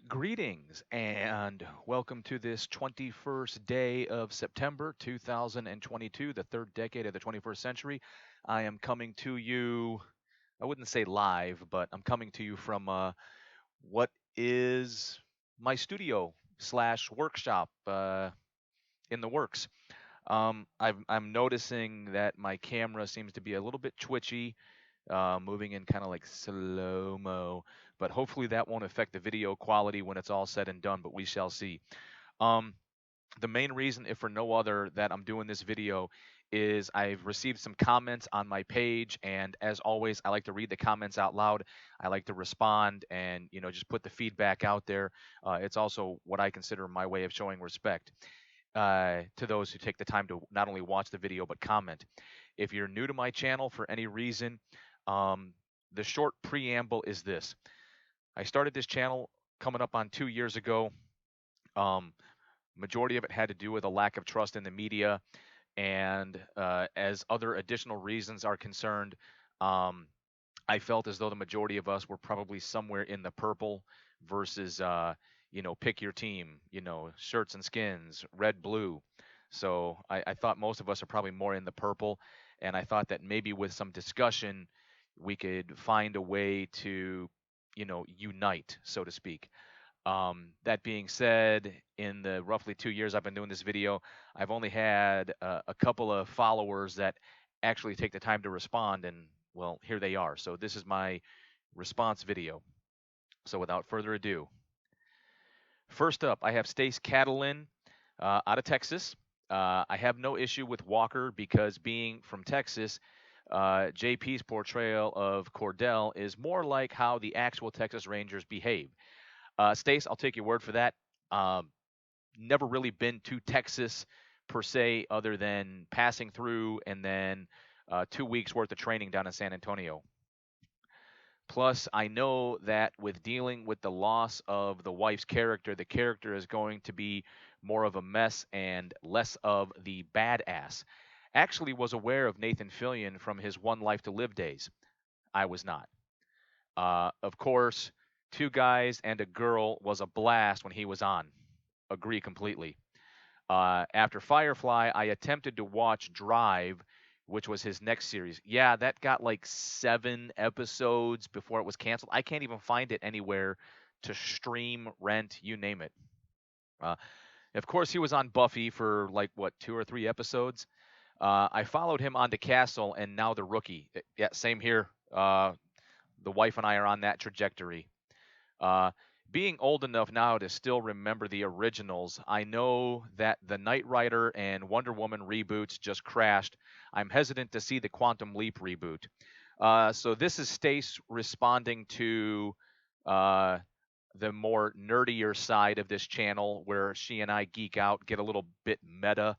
Greetings and welcome to this 21st day of September 2022, the third decade of the 21st century. I am coming to you, I wouldn't say live, but I'm coming to you from what is my studio slash workshop in the works. I'm noticing that my camera seems to be a little bit twitchy, moving in kind of like slow mo. But hopefully that won't affect the video quality when it's all said and done. But we shall see. Um, the main reason, if for no other, that I'm doing this video is I've received some comments on my page, and as always, I like to read the comments out loud. I like to respond and just put the feedback out there. It's also what I consider my way of showing respect to those who take the time to not only watch the video but comment. If you're new to my channel for any reason, um, the short preamble is this. I started this channel coming up on 2 years ago. Um, Majority of it had to do with a lack of trust in the media, and as other additional reasons are concerned, um, I felt as though the majority of us were probably somewhere in the purple versus, pick your team, shirts and skins, red, blue. So I thought most of us are probably more in the purple, and I thought that maybe with some discussion, we could find a way to, unite, so to speak. That being said, in the roughly 2 years I've been doing this video, I've only had a couple of followers that actually take the time to respond, and well, here they are. So this is my response video. So without further ado, first up, I have Stace Catalin out of Texas. I have no issue with Walker because being from Texas, JP's portrayal of Cordell is more like how the actual Texas Rangers behave. Stace, I'll take your word for that. Um, Never really been to Texas per se, other than passing through and then 2 weeks worth of training down in San Antonio. Plus, I know that with dealing with the loss of the wife's character, the character is going to be more of a mess and less of the badass. Actually, was aware of Nathan Fillion from his One Life to Live days. I was not. Of course, Two Guys and a Girl was a blast when he was on. Agree completely. After Firefly, I attempted to watch Drive, which was his next series. Yeah, that got like 7 episodes before it was canceled. I can't even find it anywhere to stream, rent, you name it. Uh, of course, he was on Buffy for like, what, 2 or 3 episodes? I followed him onto Castle and now The Rookie. Yeah, same here. The wife and I are on that trajectory. Uh, Being old enough now to still remember the originals, I know that the Knight Rider and Wonder Woman reboots just crashed. I'm hesitant to see the Quantum Leap reboot. So this is Stace responding to uh, the more nerdier side of this channel, where she and I geek out, get a little bit meta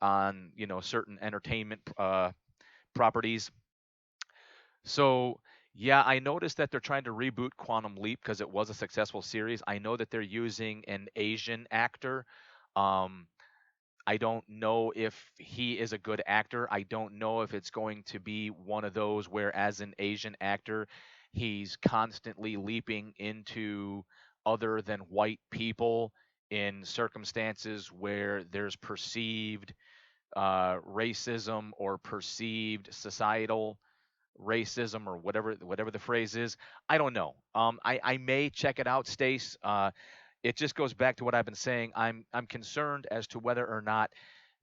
on certain entertainment properties. So, yeah, I noticed that they're trying to reboot Quantum Leap because it was a successful series. I know that they're using an Asian actor. Um, I don't know if he is a good actor. I don't know if it's going to be one of those where, as an Asian actor, he's constantly leaping into other than white people in circumstances where there's perceived racism or perceived societal racism, or whatever the phrase is. I don't know. I may check it out, Stace. It just goes back to what I've been saying. I'm concerned as to whether or not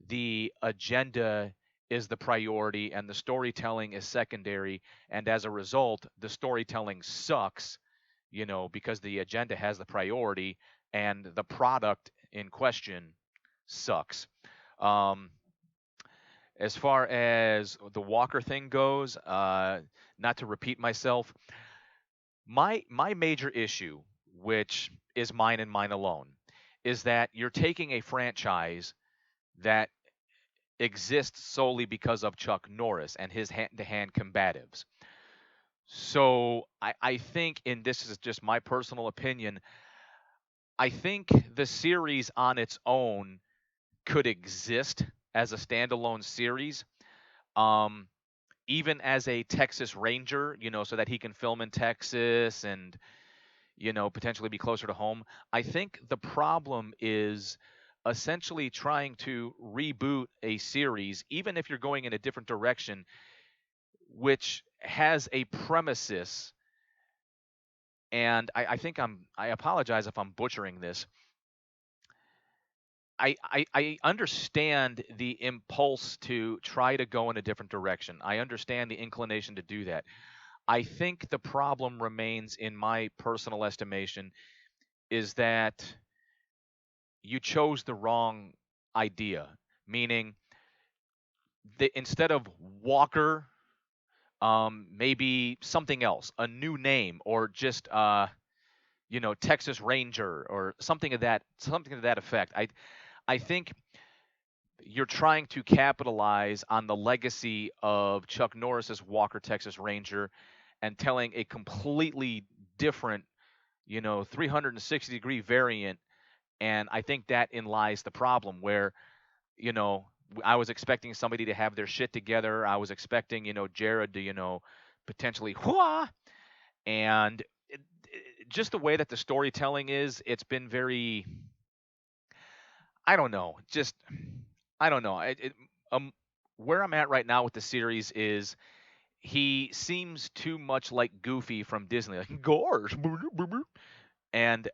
the agenda is the priority and the storytelling is secondary, and as a result, the storytelling sucks. Because the agenda has the priority and the product in question sucks. Um, as far as the Walker thing goes, not to repeat myself, my major issue, which is mine and mine alone, is that you're taking a franchise that exists solely because of Chuck Norris and his hand-to-hand combatives. So I think, and this is just my personal opinion, I think the series on its own could exist as a standalone series. Um, Even as a Texas Ranger, so that he can film in Texas and, potentially be closer to home. I think the problem is essentially trying to reboot a series, even if you're going in a different direction, which has a premises. And I think I apologize if I'm butchering this. I understand the impulse to try to go in a different direction. I understand the inclination to do that. I think the problem remains, in my personal estimation, is that you chose the wrong idea. Meaning, instead of Walker, maybe something else, a new name, or just Texas Ranger, or something to that effect. I think you're trying to capitalize on the legacy of Chuck Norris's Walker Texas Ranger and telling a completely different, 360-degree variant. And I think that in lies the problem where, you know, I was expecting somebody to have their shit together. I was expecting, Jared to, potentially, whoa, and just the way that the storytelling is, it's been very, I don't know, just, I don't know. Um, where I'm at right now with the series is he seems too much like Goofy from Disney, like gosh, and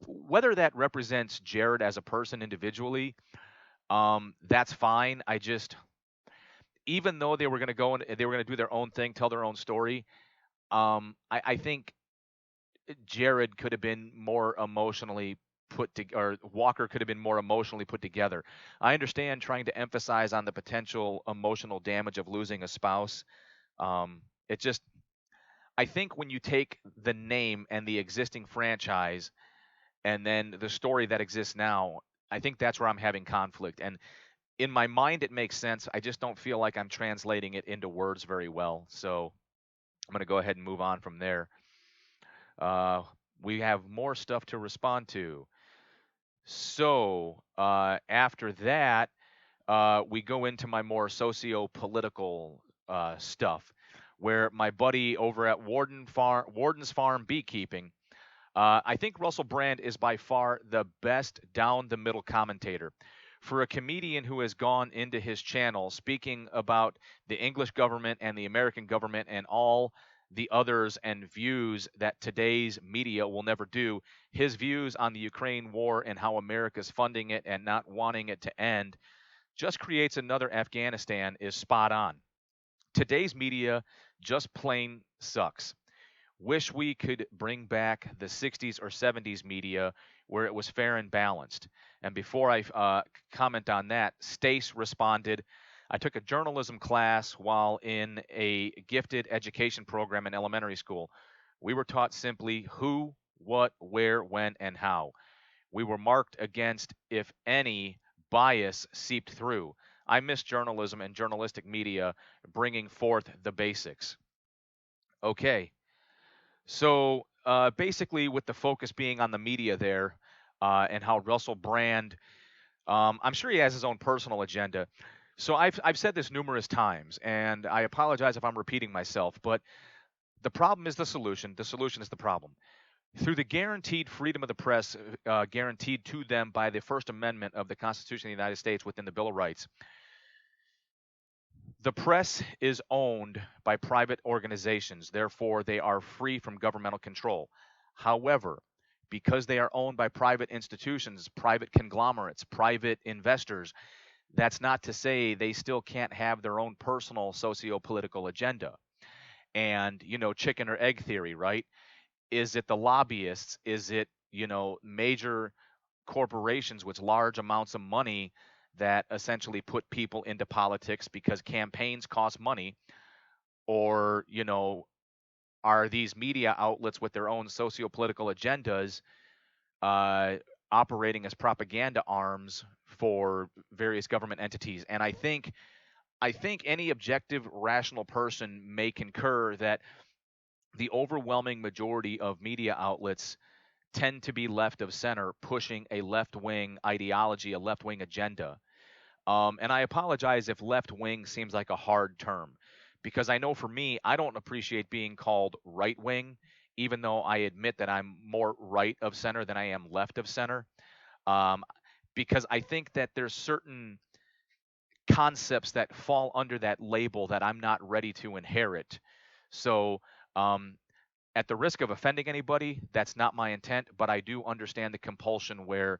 whether that represents Jared as a person individually, that's fine. I just, even though they were going to go and they were going to do their own thing, tell their own story, I think Jared could have been more emotionally or Walker could have been more emotionally put together. I understand trying to emphasize on the potential emotional damage of losing a spouse. It just, I think when you take the name and the existing franchise and then the story that exists now, I think that's where I'm having conflict. And in my mind, it makes sense. I just don't feel like I'm translating it into words very well. So I'm going to go ahead and move on from there. Uh, we have more stuff to respond to. So after that, we go into my more socio-political stuff, where my buddy over at Warden's Farm Beekeeping, I think Russell Brand is by far the best down the middle commentator. For a comedian who has gone into his channel speaking about the English government and the American government and all the others and views that today's media will never do, his views on the Ukraine war and how America's funding it and not wanting it to end just creates another Afghanistan is spot on. Today's media just plain sucks. Wish we could bring back the 60s or 70s media where it was fair and balanced. And before I comment on that, Stace responded, I took a journalism class while in a gifted education program in elementary school. We were taught simply who, what, where, when, and how. We were marked against if any bias seeped through. I miss journalism and journalistic media bringing forth the basics. Okay, so basically, with the focus being on the media there, and how Russell Brand, I'm sure he has his own personal agenda. So I've said this numerous times, and I apologize if I'm repeating myself, but the problem is the solution. The solution is the problem. Through the guaranteed freedom of the press, guaranteed to them by the First Amendment of the Constitution of the United States within the Bill of Rights, the press is owned by private organizations, therefore, they are free from governmental control. However, because they are owned by private institutions, private conglomerates, private investors, that's not to say they still can't have their own personal socio-political agenda. And, chicken or egg theory, right? Is it the lobbyists? Is it, major corporations with large amounts of money that essentially put people into politics because campaigns cost money? Or, are these media outlets with their own socio-political agendas uh, operating as propaganda arms for various government entities? And I think any objective, rational person may concur that the overwhelming majority of media outlets tend to be left of center, pushing a left wing ideology, a left wing agenda. And I apologize if left wing seems like a hard term, because I know for me, I don't appreciate being called right wing even though I admit that I'm more right of center than I am left of center, um, because I think that there's certain concepts that fall under that label that I'm not ready to inherit. So, um, at the risk of offending anybody, that's not my intent, but I do understand the compulsion where,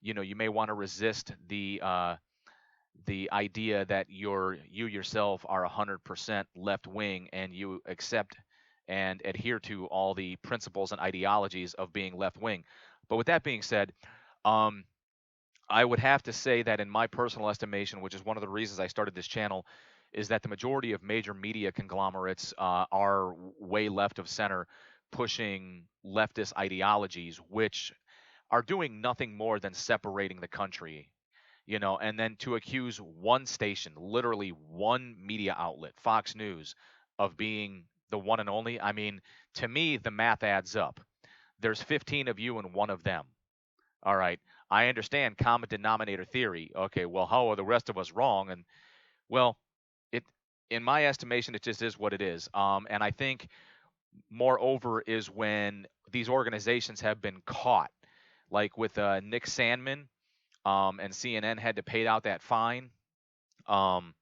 you may want to resist the idea that you yourself are 100% left wing and you accept and adhere to all the principles and ideologies of being left wing. But with that being said, um, I would have to say that in my personal estimation, which is one of the reasons I started this channel, is that the majority of major media conglomerates are way left of center, pushing leftist ideologies, which are doing nothing more than separating the country. And then to accuse one station, literally one media outlet, Fox News, of being the one and only. I mean, to me, the math adds up. There's 15 of you and one of them. All right. I understand common denominator theory. Okay, well, how are the rest of us wrong? And well, it in my estimation, it just is what it is. And I think moreover is when these organizations have been caught, like with Nick Sandman, and CNN had to pay out that fine. Um,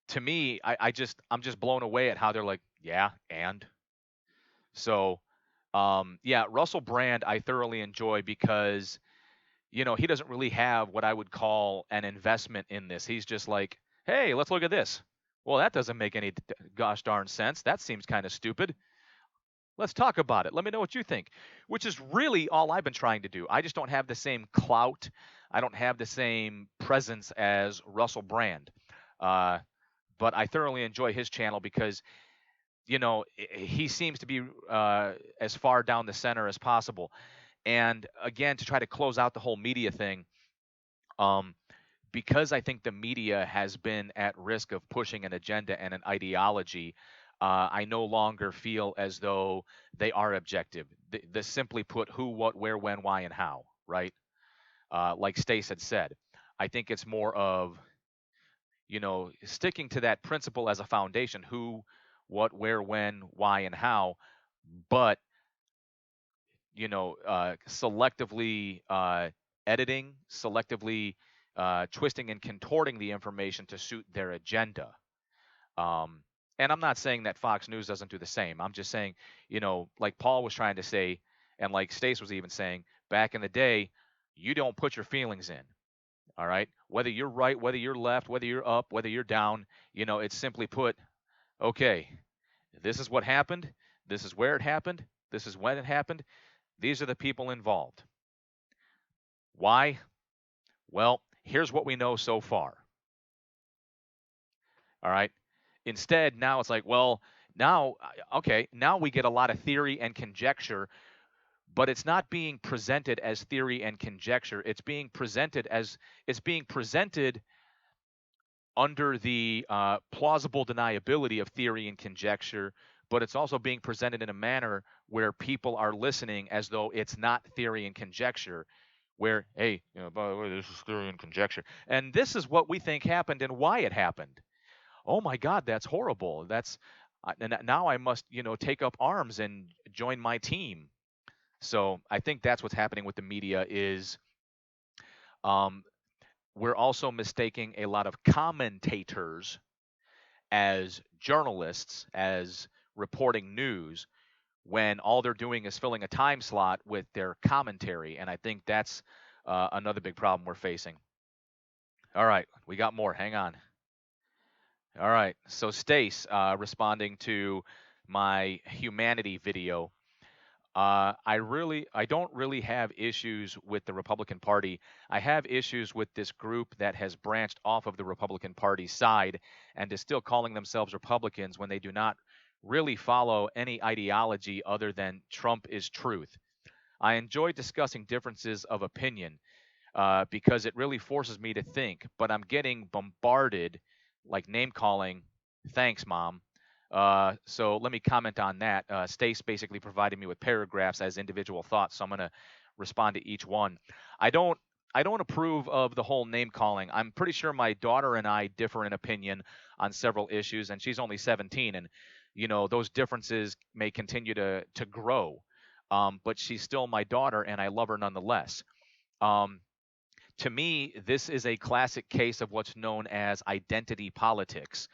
to me, I'm just blown away at how they're like, yeah, and so yeah, Russell Brand I thoroughly enjoy because he doesn't really have what I would call an investment in this. He's just like, hey, let's look at this. Well, that doesn't make any gosh darn sense. That seems kind of stupid. Let's talk about it. Let me know what you think, which is really all I've been trying to do. I just don't have the same clout. I don't have the same presence as Russell Brand. Uh, but I thoroughly enjoy his channel because, he seems to be as far down the center as possible. And again, to try to close out the whole media thing, um, because I think the media has been at risk of pushing an agenda and an ideology, I no longer feel as though they are objective. The simply put, who, what, where, when, why, and how, right? Like Stace had said, I think it's more of, sticking to that principle as a foundation: who, what, where, when, why, and how, but selectively editing, selectively twisting and contorting the information to suit their agenda. Um, and I'm not saying that Fox News doesn't do the same. I'm just saying, like Paul was trying to say, and like Stace was even saying, back in the day, you don't put your feelings in. All right. Whether you're right, whether you're left, whether you're up, whether you're down, it's simply put, okay, this is what happened. This is where it happened. This is when it happened. These are the people involved. Why? Well, here's what we know so far. All right. Instead, now it's like, well, now, okay, now we get a lot of theory and conjecture, but it's not being presented as theory and conjecture. It's being presented under the plausible deniability of theory and conjecture, but it's also being presented in a manner where people are listening as though it's not theory and conjecture. Where, hey, by the way, this is theory and conjecture, and this is what we think happened and why it happened. Oh my God, that's horrible. And now I must, take up arms and join my team. So I think that's what's happening with the media is um, we're also mistaking a lot of commentators as journalists, as reporting news, when all they're doing is filling a time slot with their commentary. And I think that's another big problem we're facing. All right, we got more. Hang on. All right. So Stace, responding to my humanity video, I don't really have issues with the Republican Party. I have issues with this group that has branched off of the Republican Party side and is still calling themselves Republicans when they do not really follow any ideology other than Trump is truth. I enjoy discussing differences of opinion because it really forces me to think, but I'm getting bombarded like name calling. Thanks, Mom. So let me comment on that. Stace basically provided me with paragraphs as individual thoughts, so I'm going to respond to each one. I don't approve of the whole name calling. I'm pretty sure my daughter and I differ in opinion on several issues, and she's only 17. And those differences may continue to grow. But she's still my daughter, and I love her nonetheless. Um, to me, this is a classic case of what's known as identity politics,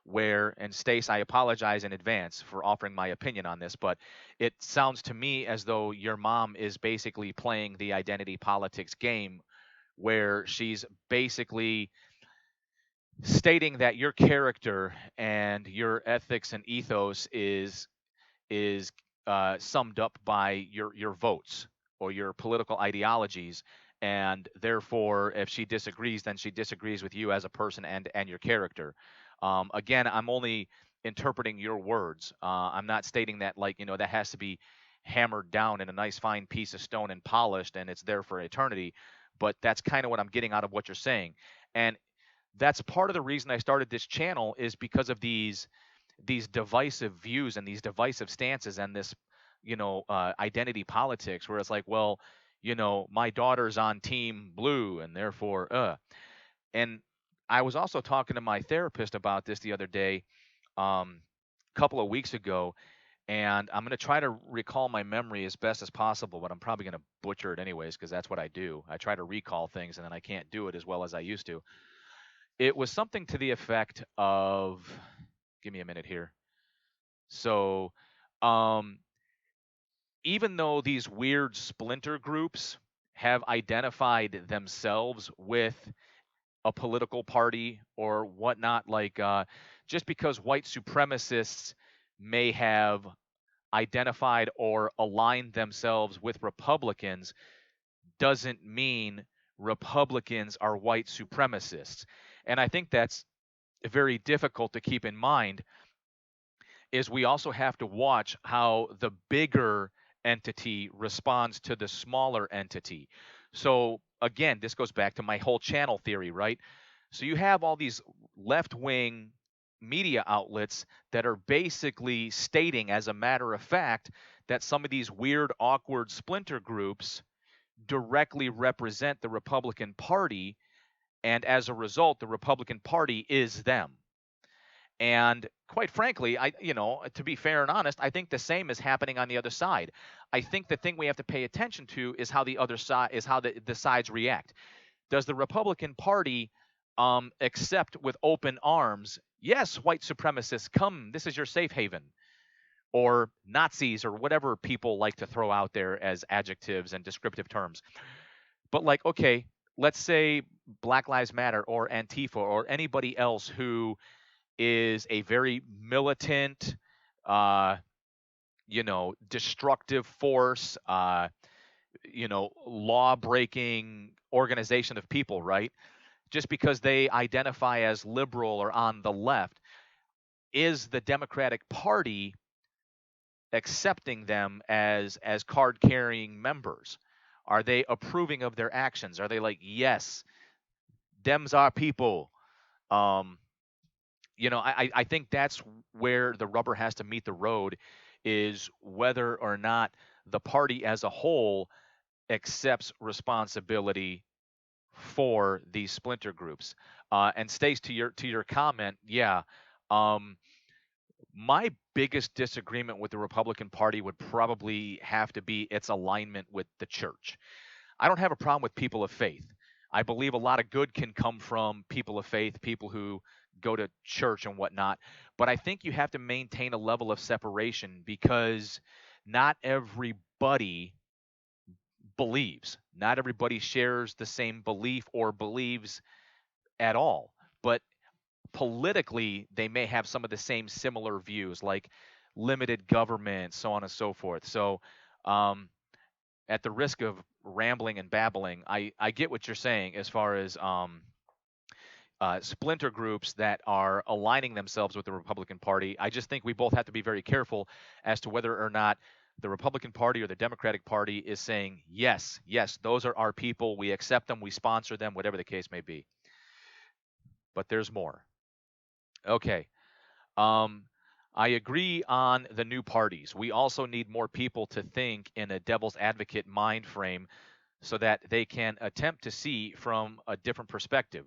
where, and Stace, I apologize in advance for offering my opinion on this, but it sounds to me as though your mom is basically playing the identity politics game, where she's basically stating that your character and your ethics and ethos is summed up by your votes or your political ideologies, and therefore, if she disagrees, then she disagrees with you as a person and your character. Again, I'm only interpreting your words. I'm not stating that, like, that has to be hammered down in a nice fine piece of stone and polished and it's there for eternity. But that's kind of what I'm getting out of what you're saying. And that's part of the reason I started this channel, is because of these divisive views and these divisive stances and this identity politics, where it's like, well, my daughter's on team blue and therefore and I was also talking to my therapist about this the other day, a couple of weeks ago, and I'm going to try to recall my memory as best as possible, but I'm probably going to butcher it anyways, because that's what I do. I try to recall things and then I can't do it as well as I used to. It was something to the effect of, give me a minute here. So, um, even though these weird splinter groups have identified themselves with a political party or whatnot, like just because white supremacists may have identified or aligned themselves with Republicans doesn't mean Republicans are white supremacists. And I think that's very difficult to keep in mind, is we also have to watch how the bigger entity responds to the smaller entity. So again, this goes back to my whole channel theory, right? So you have all these left-wing media outlets that are basically stating, as a matter of fact, that some of these weird, awkward splinter groups directly represent the Republican Party, and as a result, the Republican Party is them. And quite frankly, to be fair and honest, I think the same is happening on the other side. I think the thing we have to pay attention to is how the other side is, how the sides react. Does the Republican Party accept with open arms, yes, white supremacists, come, this is your safe haven, or Nazis, or whatever people like to throw out there as adjectives and descriptive terms? But, like, okay, let's say Black Lives Matter or Antifa or anybody else who is a very militant, uh, destructive force, law breaking organization of people, right? Just because they identify as liberal or on the left, is the Democratic Party accepting them as card carrying members? Are they approving of their actions? Are they like, yes, Dems are people? Um, I think that's where the rubber has to meet the road, is whether or not the party as a whole accepts responsibility for these splinter groups. And Stace, to your comment, yeah, um, my biggest disagreement with the Republican Party would probably have to be its alignment with the church. I don't have a problem with people of faith. I believe a lot of good can come from people of faith, people who go to church and whatnot. But I think you have to maintain a level of separation, because not everybody believes. Not everybody shares the same belief or believes at all. But politically, they may have some of the same similar views, like limited government, so on and so forth. So, um, at the risk of rambling and babbling, I get what you're saying as far as splinter groups that are aligning themselves with the Republican Party. I just think we both have to be very careful as to whether or not the Republican Party or the Democratic Party is saying, yes, yes, those are our people. We accept them. We sponsor them, whatever the case may be. But there's more. Okay. Um, I agree on the new parties. We also need more people to think in a devil's advocate mind frame, so that they can attempt to see from a different perspective.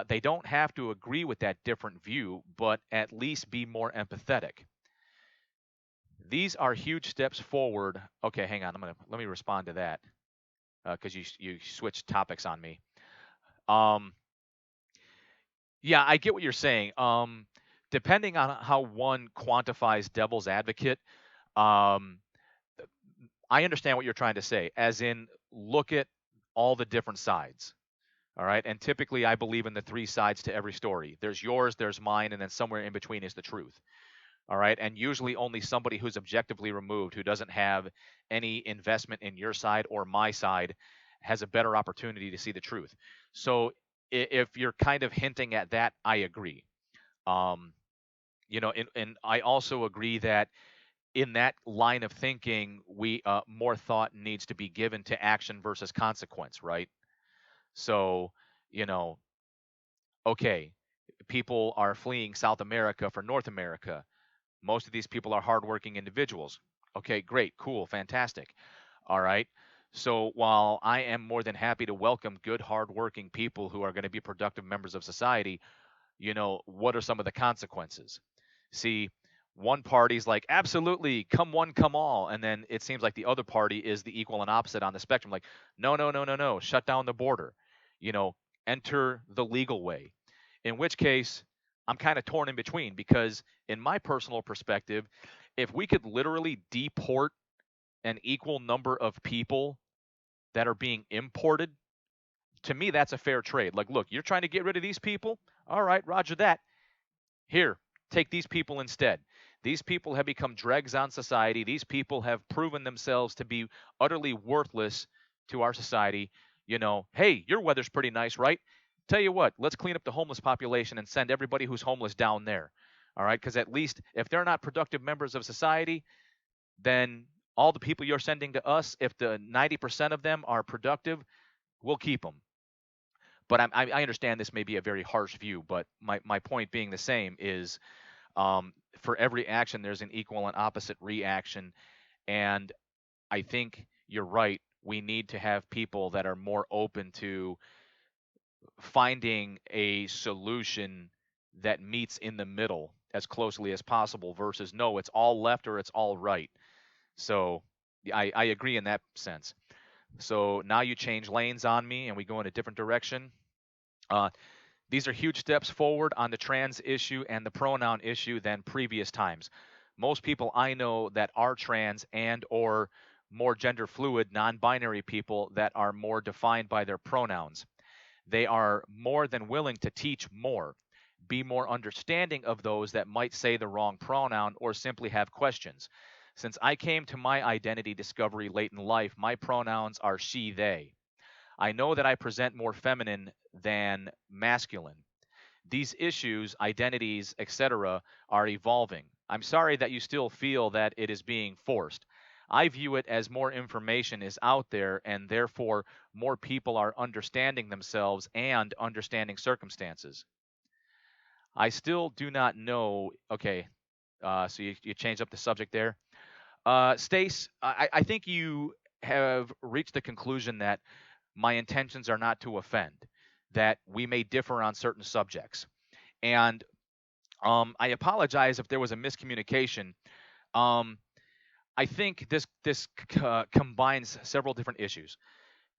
They don't have to agree with that different view, but at least be more empathetic. These are huge steps forward. Okay, hang on. Let me respond to that because you switched topics on me. Um, yeah, I get what you're saying. Depending on how one quantifies devil's advocate, um, I understand what you're trying to say, as in look at all the different sides. All right. And typically, I believe in the three sides to every story. There's yours, there's mine, and then somewhere in between is the truth. All right. And usually, only somebody who's objectively removed, who doesn't have any investment in your side or my side, has a better opportunity to see the truth. So, if you're kind of hinting at that, I agree. Um, and I also agree that in that line of thinking, we more thought needs to be given to action versus consequence, right? So, you know, okay, people are fleeing South America for North America. Most of these people are hardworking individuals. Okay, great, cool, fantastic. All right. So while I am more than happy to welcome good, hardworking people who are going to be productive members of society, what are some of the consequences? See, one party's like, absolutely, come one, come all. And then it seems like the other party is the equal and opposite on the spectrum. Like, no, no, no, no, no, shut down the border, you know, enter the legal way. In which case, I'm kind of torn in between because, in my personal perspective, if we could literally deport an equal number of people that are being imported, to me, that's a fair trade. Like, look, you're trying to get rid of these people? All right, roger that. Here, take these people instead. These people have become dregs on society. These people have proven themselves to be utterly worthless to our society. Hey, your weather's pretty nice, right? Tell you what, let's clean up the homeless population and send everybody who's homeless down there. All right, because at least if they're not productive members of society, then all the people you're sending to us, if the 90% of them are productive, we'll keep them. But I understand this may be a very harsh view, but my point being the same is for every action, there's an equal and opposite reaction. And I think you're right. We need to have people that are more open to finding a solution that meets in the middle as closely as possible versus no, it's all left or it's all right. So I agree in that sense. So now you change lanes on me and we go in a different direction. Uh, these are huge steps forward on the trans issue and the pronoun issue than previous times. Most people I know that are trans and or more gender fluid, non-binary people that are more defined by their pronouns. They are more than willing to teach more, be more understanding of those that might say the wrong pronoun or simply have questions. Since I came to my identity discovery late in life, my pronouns are she, they. I know that I present more feminine than masculine. These issues, identities, etc., are evolving. I'm sorry that you still feel that it is being forced. I view it as more information is out there, and therefore more people are understanding themselves and understanding circumstances. I still do not know. Okay, so you changed up the subject there. Stace, I think you have reached the conclusion that my intentions are not to offend, that we may differ on certain subjects. And I apologize if there was a miscommunication. Um, I think this combines several different issues,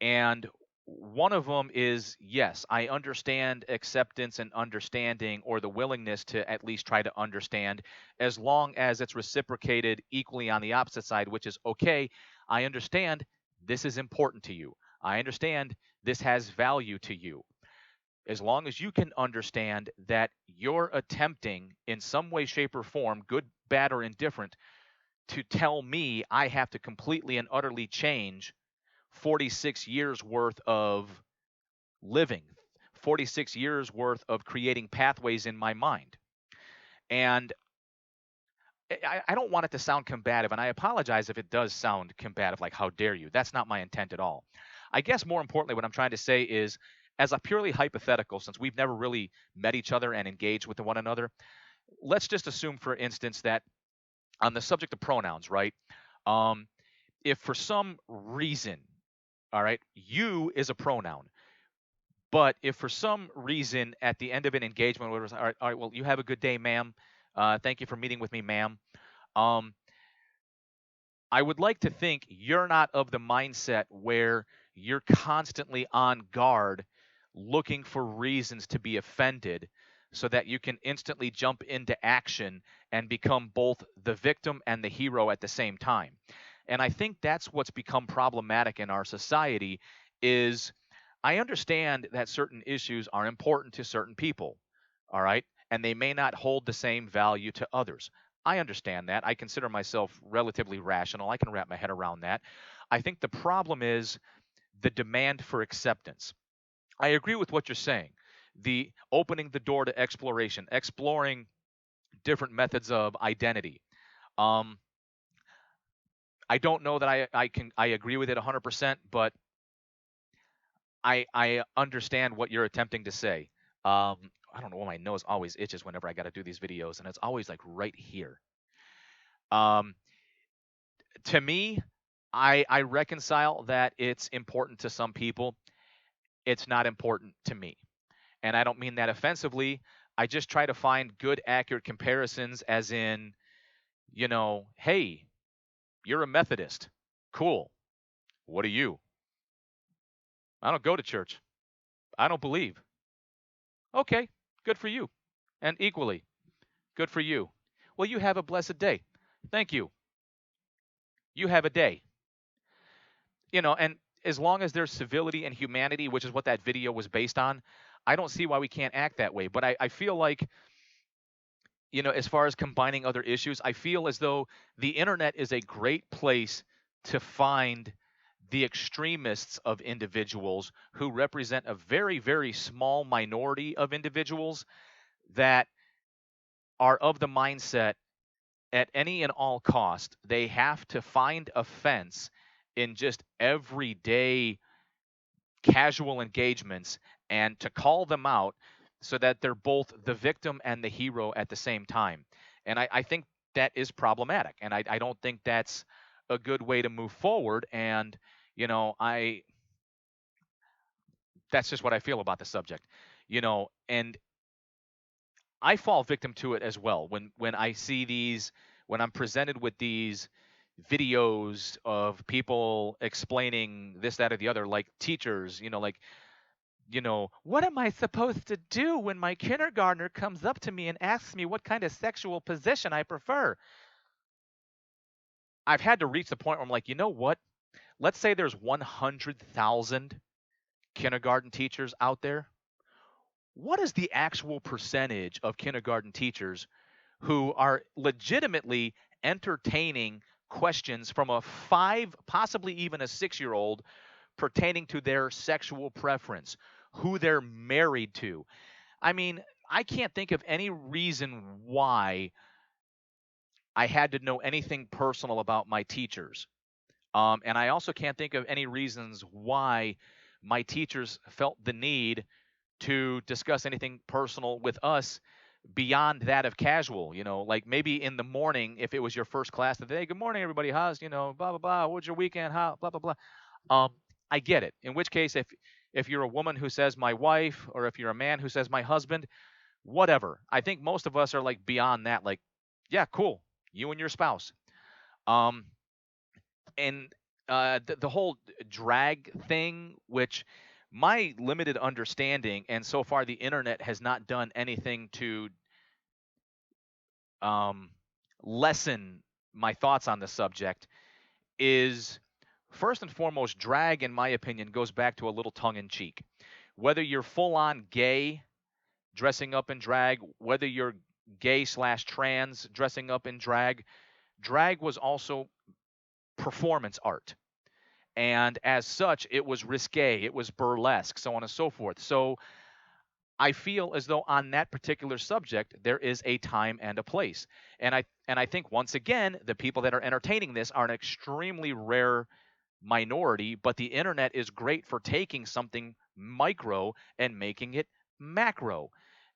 and one of them is yes, I understand acceptance and understanding, or the willingness to at least try to understand, as long as it's reciprocated equally on the opposite side, which is okay. I understand this is important to you. I understand this has value to you, as long as you can understand that you're attempting in some way, shape, or form, good, bad, or indifferent, to tell me I have to completely and utterly change 46 years worth of living, 46 years worth of creating pathways in my mind. And I don't want it to sound combative, and I apologize if it does sound combative, like, how dare you? That's not my intent at all. I guess more importantly, what I'm trying to say is, as a purely hypothetical, since we've never really met each other and engaged with one another, let's just assume, for instance, that on the subject of pronouns, right? Um, if for some reason, all right, you is a pronoun, But if for some reason at the end of an engagement, it was, all right, well, you have a good day, ma'am. Thank you for meeting with me, ma'am. Um, I would like to think you're not of the mindset where you're constantly on guard looking for reasons to be offended so that you can instantly jump into action and become both the victim and the hero at the same time. And I think that's what's become problematic in our society is I understand that certain issues are important to certain people, all right? And they may not hold the same value to others. I understand that. I consider myself relatively rational. I can wrap my head around that. I think the problem is the demand for acceptance. I agree with what you're saying. The opening the door to exploration, exploring different methods of identity. Um, I don't know that I agree with it 100%, but I understand what you're attempting to say. I don't know why my nose always itches whenever I got to do these videos, and it's always like right here. Um, to me, I reconcile that it's important to some people. It's not important to me. And I don't mean that offensively. I just try to find good, accurate comparisons, as in, hey, you're a Methodist. Cool. What are you? I don't go to church. I don't believe. Okay, good for you. And equally, good for you. Well, you have a blessed day. Thank you. You have a day. And as long as there's civility and humanity, which is what that video was based on, I don't see why we can't act that way. But I feel like, as far as combining other issues, I feel as though the internet is a great place to find the extremists of individuals who represent a very, very small minority of individuals that are of the mindset at any and all cost, they have to find offense in just everyday casual engagements and to call them out so that they're both the victim and the hero at the same time. And I think that is problematic. And I don't think that's a good way to move forward. And, I that's just what I feel about the subject. And I fall victim to it as well when I see these, when I'm presented with these videos of people explaining this, that, or the other, like teachers, like, what am I supposed to do when my kindergartner comes up to me and asks me what kind of sexual position I prefer? I've had to reach the point where I'm like, you know what? Let's say there's 100,000 kindergarten teachers out there. What is the actual percentage of kindergarten teachers who are legitimately entertaining questions from a 5, possibly even a 6-year-old pertaining to their sexual preference, who they're married to? I mean, I can't think of any reason why I had to know anything personal about my teachers. And I also can't think of any reasons why my teachers felt the need to discuss anything personal with us beyond that of casual. Like maybe in the morning, if it was your first class of the day, good morning, everybody. How's, blah, blah, blah. What's your weekend? How, blah, blah, blah. I get it. In which case, if you're a woman who says my wife, or if you're a man who says my husband, whatever. I think most of us are like beyond that. Like, yeah, cool. You and your spouse. Um, and the whole drag thing, which my limited understanding, and so far the internet has not done anything to um, lessen my thoughts on the subject, is first and foremost, drag, in my opinion, goes back to a little tongue in cheek. Whether you're full on gay dressing up in drag, whether you're gay slash trans dressing up in drag, drag was also performance art. And as such, it was risque, it was burlesque, so on and so forth. So I feel as though on that particular subject, there is a time and a place. And I think once again, the people that are entertaining this are an extremely rare minority, but the internet is great for taking something micro and making it macro.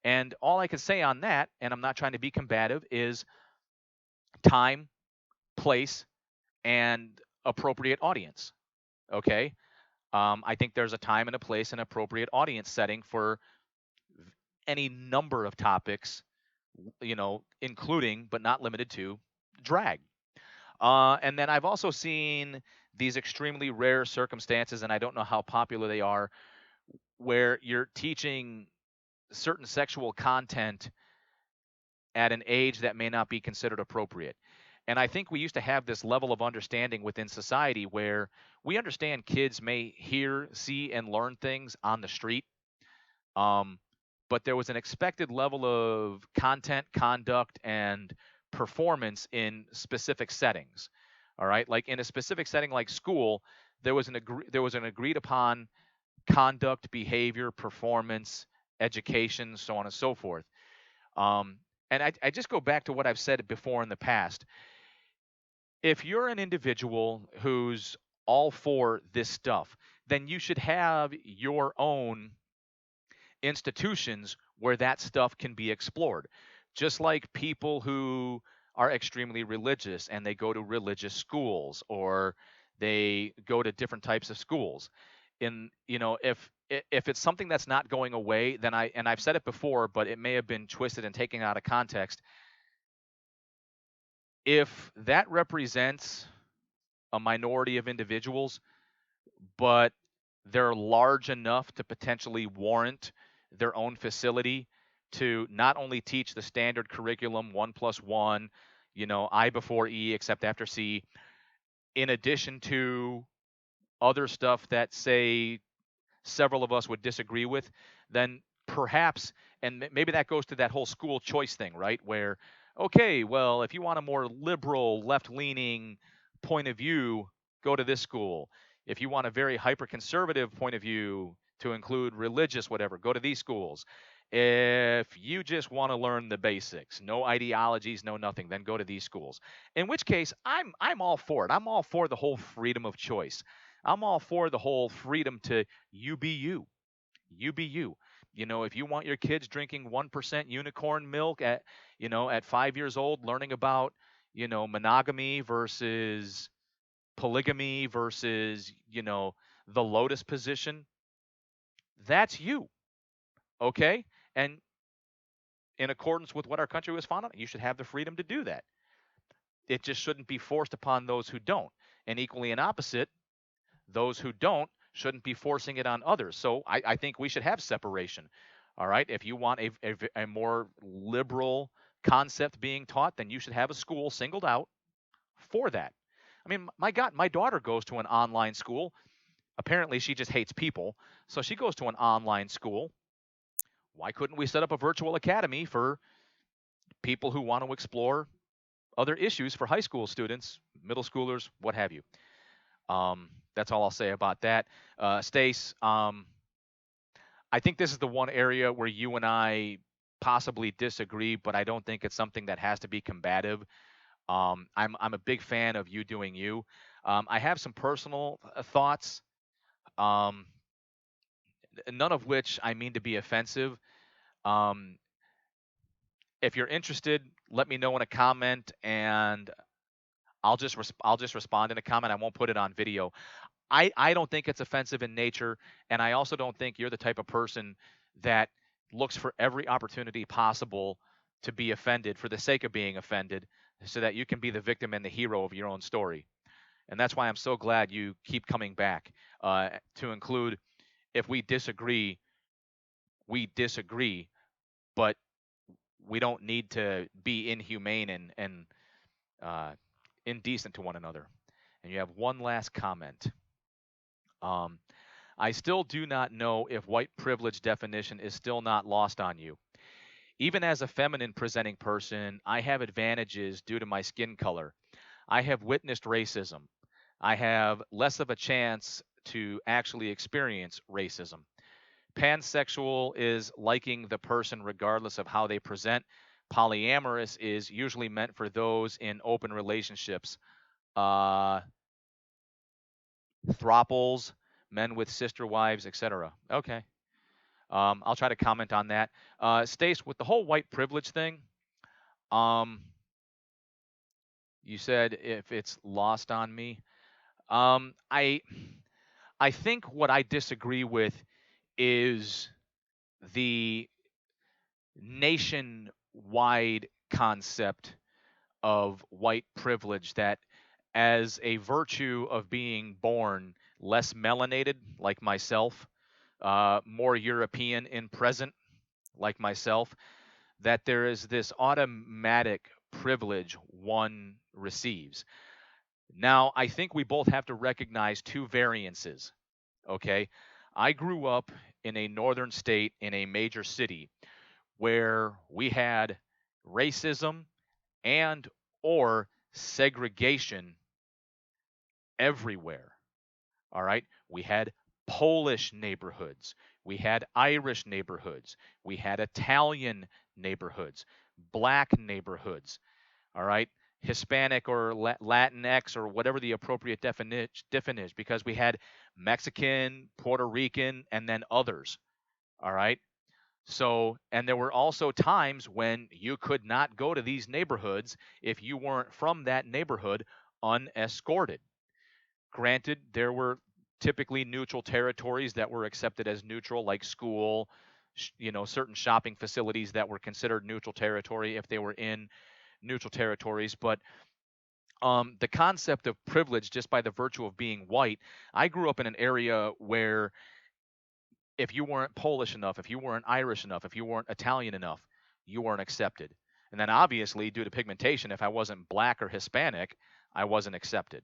And all I can say on that, and I'm not trying to be combative, is time, place, and appropriate audience. Okay. I think there's a time and a place and appropriate audience setting for any number of topics, including but not limited to drag. And then I've also seen these extremely rare circumstances, and I don't know how popular they are, where you're teaching certain sexual content at an age that may not be considered appropriate. And I think we used to have this level of understanding within society where we understand kids may hear, see, and learn things on the street. Um, but there was an expected level of content, conduct, and performance in specific settings. All right, like in a specific setting like school, there was an agreed upon conduct, behavior, performance, education, so on and so forth. Um, and I just go back to what I've said before in the past. If you're an individual who's all for this stuff, then you should have your own institutions where that stuff can be explored. Just like people who are extremely religious and they go to religious schools or they go to different types of schools. If it's something that's not going away, then I've said it before, but it may have been twisted and taken out of context. If that represents a minority of individuals, but they're large enough to potentially warrant their own facility to not only teach the standard curriculum 1+1, I before E except after C, in addition to other stuff that, say, several of us would disagree with, then perhaps, and maybe that goes to that whole school choice thing, right? Where, okay, well, if you want a more liberal, left leaning point of view, go to this school. If you want a very hyper conservative point of view to include religious, whatever, go to these schools. If you just want to learn the basics, no ideologies, no nothing, then go to these schools. In which case, I'm all for it. I'm all for the whole freedom of choice. I'm all for the whole freedom to you be you. You be you. If you want your kids drinking 1% unicorn milk at 5 years old, learning about, monogamy versus polygamy versus, the lotus position, that's you. Okay. And in accordance with what our country was founded on, you should have the freedom to do that. It just shouldn't be forced upon those who don't. And equally and opposite, those who don't shouldn't be forcing it on others. So I think we should have separation. All right. If you want a more liberal concept being taught, then you should have a school singled out for that. I mean, my God, my daughter goes to an online school. Apparently, she just hates people. So she goes to an online school. Why couldn't we set up a virtual academy for people who want to explore other issues for high school students, middle schoolers, what have you? That's all I'll say about that. Stace, I think this is the one area where you and I possibly disagree, but I don't think it's something that has to be combative. I'm a big fan of you doing you. I have some personal thoughts, um, none of which I mean to be offensive. Um, if you're interested, let me know in a comment, and I'll just respond in a comment. I won't put it on video. I don't think it's offensive in nature, and I also don't think you're the type of person that looks for every opportunity possible to be offended for the sake of being offended, so that you can be the victim and the hero of your own story. And that's why I'm so glad you keep coming back to include, if we disagree, but we don't need to be inhumane and uh, indecent to one another. And you have one last comment. Um, I still do not know if white privilege definition is still not lost on you. Even as a feminine presenting person, I have advantages due to my skin color. I have witnessed racism. I have less of a chance to actually experience racism. Pansexual is liking the person regardless of how they present. Polyamorous is usually meant for those in open relationships. Uh, Throuples, men with sister wives, etc. Okay. I'll try to comment on that. Stace, with the whole white privilege thing, um, you said if it's lost on me. I I think what I disagree with is the nationwide concept of white privilege that as a virtue of being born less melanated like myself, more European in present like myself, that there is this automatic privilege one receives. Now, I think we both have to recognize two variances, okay? I grew up in a northern state in a major city where we had racism and or segregation everywhere. All right? We had Polish neighborhoods, we had Irish neighborhoods, we had Italian neighborhoods, black neighborhoods, all right? Hispanic or Latinx or whatever the appropriate definition is, because we had Mexican, Puerto Rican, and then others, all right? So, and there were also times when you could not go to these neighborhoods if you weren't from that neighborhood unescorted. Granted, there were typically neutral territories that were accepted as neutral, like school, certain shopping facilities that were considered neutral territory if they were in neutral territories. But the concept of privilege, just by the virtue of being white, I grew up in an area where if you weren't Polish enough, if you weren't Irish enough, if you weren't Italian enough, you weren't accepted. And then obviously, due to pigmentation, if I wasn't black or Hispanic, I wasn't accepted.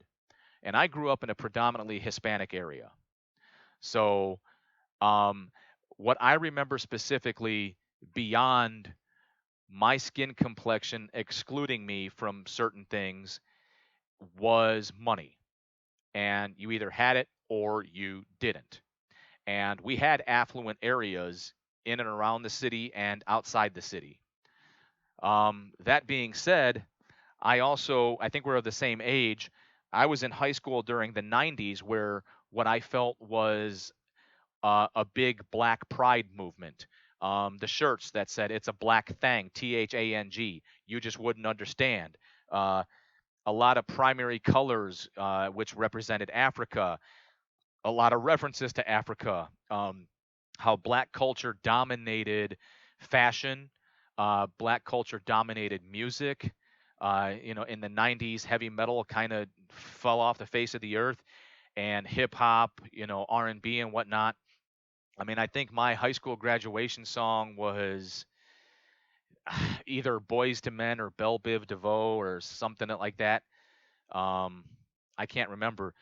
And I grew up in a predominantly Hispanic area. So, um, what I remember specifically beyond my skin complexion excluding me from certain things was money. And you either had it or you didn't. And we had affluent areas in and around the city and outside the city. That being said, I think we're of the same age. I was in high school during the 90s where what I felt was a big black pride movement. The shirts that said it's a black thing, THANG, you just wouldn't understand. Uh, a lot of primary colors, which represented Africa, a lot of references to Africa, how black culture dominated fashion, black culture dominated music. In the 90s, heavy metal kind of fell off the face of the earth, and hip hop, R&B and B and whatnot. I mean, I think my high school graduation song was either Boys to Men or Belle Biv DeVoe or something like that. Um, I can't remember.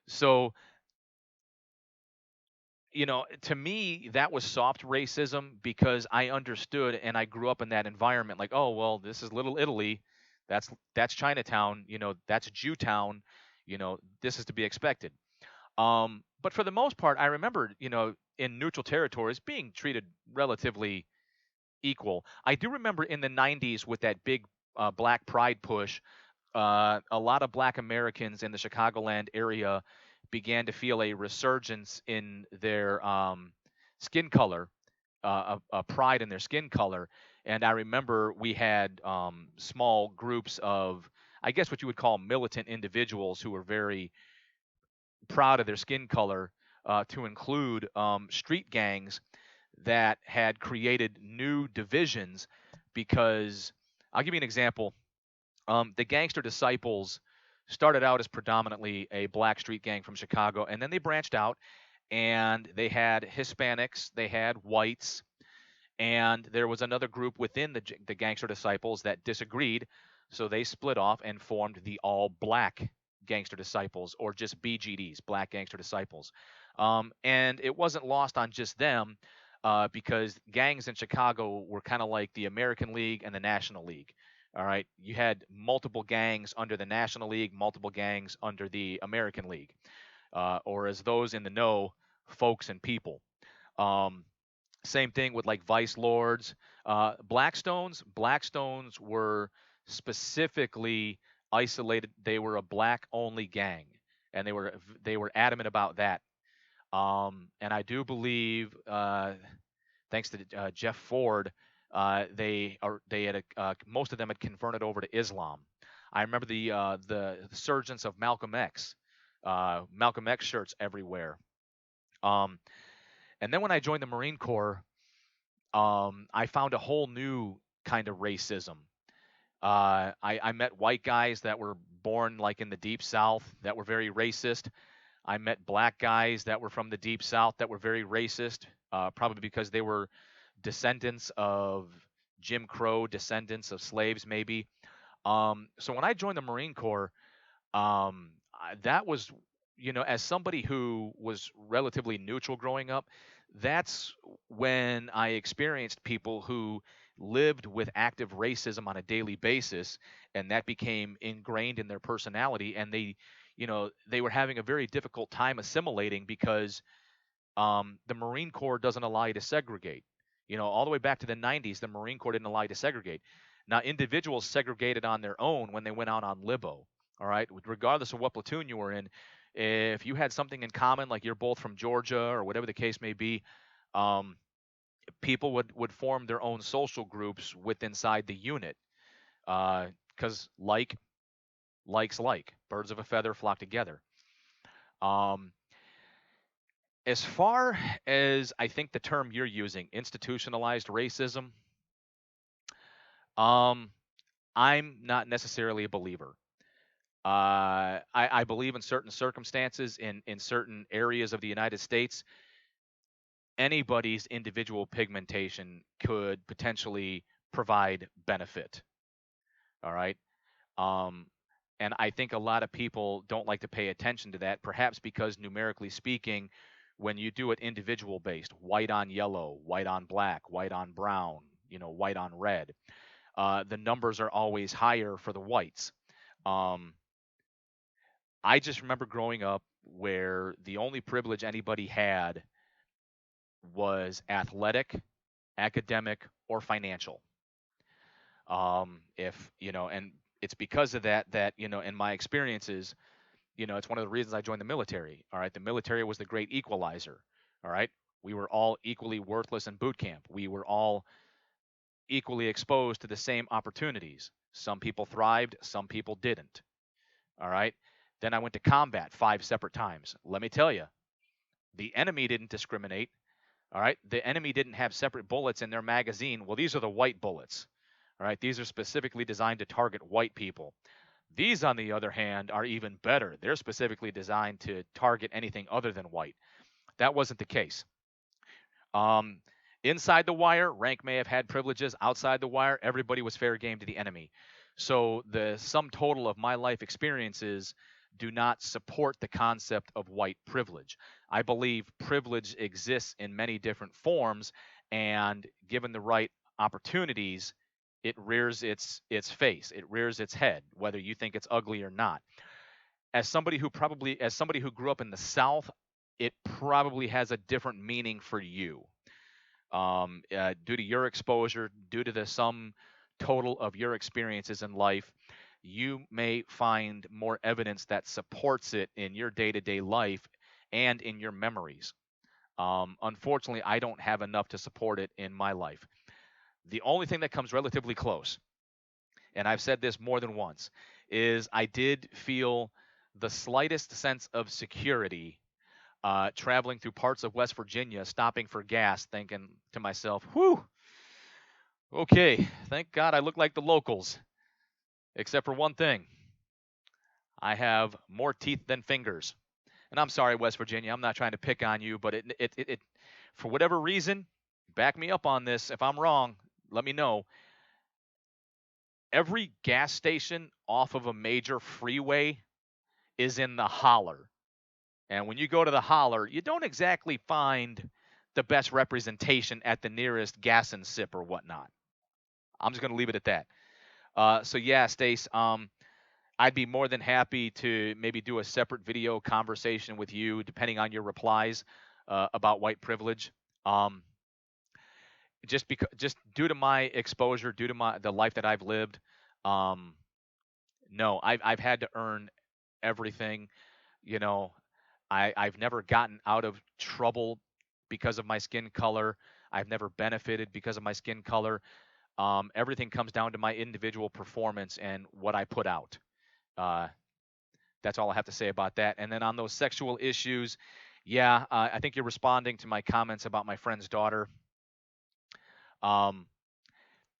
So, to me, that was soft racism because I understood and I grew up in that environment. Like, oh well, this is Little Italy, that's Chinatown, that's Jewtown, this is to be expected. But for the most part, I remember, in neutral territories being treated relatively equal. I do remember in the 90s with that big black pride push, a lot of black Americans in the Chicagoland area began to feel a resurgence in their skin color, a pride in their skin color. And I remember we had small groups of, I guess, what you would call militant individuals who were very proud of their skin color, to include street gangs that had created new divisions because I'll give you an example. The Gangster Disciples started out as predominantly a black street gang from Chicago, and then they branched out and they had Hispanics, they had whites, and there was another group within the Gangster Disciples that disagreed, so they split off and formed the All Black Gangster Disciples, or just BGDs, Black Gangster Disciples. And it wasn't lost on just them, because gangs in Chicago were kind of like the American League and the National League. All right, you had multiple gangs under the National League, multiple gangs under the American League, or as those in the know, folks and people. Um, Same thing with like Vice Lords, Blackstones. Blackstones were specifically isolated. They were a black only gang, and they were adamant about that. And I do believe, thanks to Jeff Ford, they had most of them had converted over to Islam. I remember the surgence of Malcolm X, Malcolm X shirts everywhere. Um, and then when I joined the Marine Corps, I found a whole new kind of racism. I met white guys that were born like in the deep South that were very racist. I met black guys that were from the deep South that were very racist, probably because they were descendants of Jim Crow, descendants of slaves, maybe. So when I joined the Marine Corps, that was, as somebody who was relatively neutral growing up, that's when I experienced people who lived with active racism on a daily basis, and that became ingrained in their personality, and they were having a very difficult time assimilating because the Marine Corps doesn't allow you to segregate. All the way back to the 90s, the Marine Corps didn't allow you to segregate. Now, individuals segregated on their own when they went out on libo. All right, regardless of what platoon you were in, if you had something in common, like you're both from Georgia or whatever the case may be, um, people would form their own social groups with inside the unit, because likes like, birds of a feather flock together. Um, as far as I think the term you're using, institutionalized racism, um, I'm not necessarily a believer. I believe in certain circumstances, in certain areas of the United States, anybody's individual pigmentation could potentially provide benefit. All right. Um, and I think a lot of people don't like to pay attention to that, perhaps because numerically speaking, when you do it individual based, white on yellow, white on black, white on brown, white on red, the numbers are always higher for the whites. Um, I just remember growing up where the only privilege anybody had was athletic, academic, or financial. If and it's because of that in my experiences, it's one of the reasons I joined the military. All right, the military was the great equalizer. All right, we were all equally worthless in boot camp. We were all equally exposed to the same opportunities. Some people thrived, some people didn't. All right. Then I went to combat 5 separate times. Let me tell you, the enemy didn't discriminate. All right. The enemy didn't have separate bullets in their magazine. Well, these are the white bullets. All right. These are specifically designed to target white people. These, on the other hand, are even better. They're specifically designed to target anything other than white. That wasn't the case. Um, inside the wire, rank may have had privileges. Outside the wire, everybody was fair game to the enemy. So the sum total of my life experiences do not support the concept of white privilege. I believe privilege exists in many different forms, and given the right opportunities, it rears its face, it rears its head, whether you think it's ugly or not. As somebody who grew up in the South, it probably has a different meaning for you, due to your exposure, due to the sum total of your experiences in life. You may find more evidence that supports it in your day-to-day life and in your memories. Unfortunately, I don't have enough to support it in my life. The only thing that comes relatively close, and I've said this more than once, is I did feel the slightest sense of security traveling through parts of West Virginia, stopping for gas, thinking to myself, whew, okay, thank God I look like the locals, except for one thing. I have more teeth than fingers. And I'm sorry, West Virginia, I'm not trying to pick on you, but it for whatever reason, back me up on this. If I'm wrong, let me know. Every gas station off of a major freeway is in the holler. And when you go to the holler, you don't exactly find the best representation at the nearest gas and sip or whatnot. I'm just going to leave it at that. So yeah, Stace, I'd be more than happy to maybe do a separate video conversation with you, depending on your replies about white privilege. Um, just due to my exposure, due to the life that I've lived, um, no, I've had to earn everything. You know, I've never gotten out of trouble because of my skin color. I've never benefited because of my skin color. Everything comes down to my individual performance and what I put out. Uh, that's all I have to say about that. And then on those sexual issues, Yeah, I think you're responding to my comments about my friend's daughter. Um,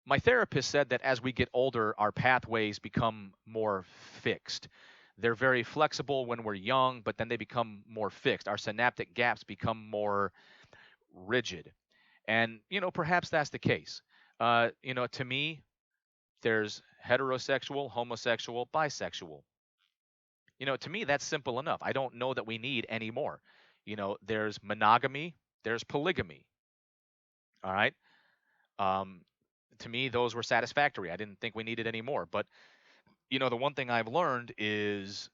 my therapist said that as we get older, our pathways become more fixed. They're very flexible when we're young, but then they become more fixed. Our synaptic gaps become more rigid. And, perhaps that's the case. To me, there's heterosexual, homosexual, bisexual. To me, that's simple enough. I don't know that we need any more. There's monogamy, there's polygamy. All right. Um, to me, those were satisfactory. I didn't think we needed any more. But, the one thing I've learned is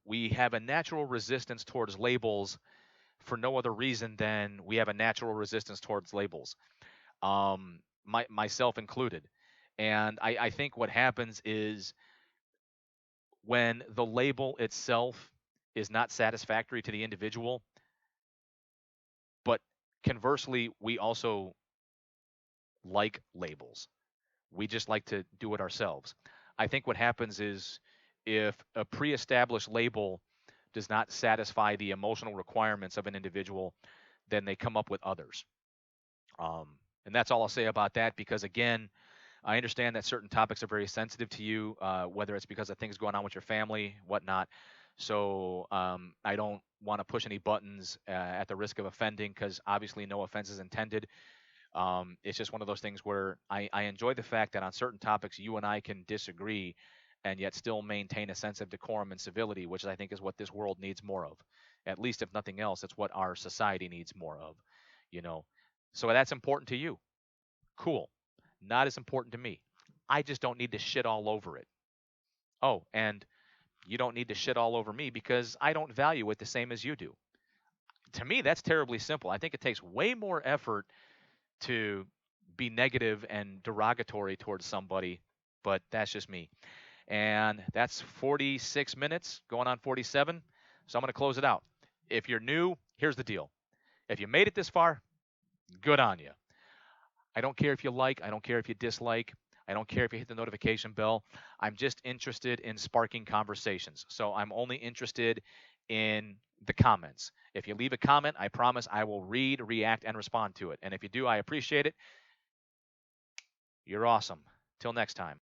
we have a natural resistance towards labels for no other reason than we have a natural resistance towards labels, myself included. And I think what happens is when the label itself is not satisfactory to the individual, but conversely, we also like labels. We just like to do it ourselves. I think what happens is if a pre established label does not satisfy the emotional requirements of an individual, then they come up with others. Um, and that's all I'll say about that because, again, I understand that certain topics are very sensitive to you, whether it's because of things going on with your family, whatnot. So I don't want to push any buttons at the risk of offending because obviously no offense is intended. It's just one of those things where I enjoy the fact that on certain topics you and I can disagree and yet still maintain a sense of decorum and civility, which I think is what this world needs more of. At least, if nothing else, it's what our society needs more of, you know. So that's important to you. Cool. Not as important to me. I just don't need to shit all over it. Oh, and you don't need to shit all over me because I don't value it the same as you do. To me, that's terribly simple. I think it takes way more effort to be negative and derogatory towards somebody, but that's just me. And that's 46 minutes, going on 47. So I'm going to close it out. If you're new, here's the deal. If you made it this far, good on you. I don't care if you like, I don't care if you dislike, I don't care if you hit the notification bell. I'm just interested in sparking conversations. So I'm only interested in the comments. If you leave a comment, I promise I will read, react, and respond to it. And if you do, I appreciate it. You're awesome. Till next time.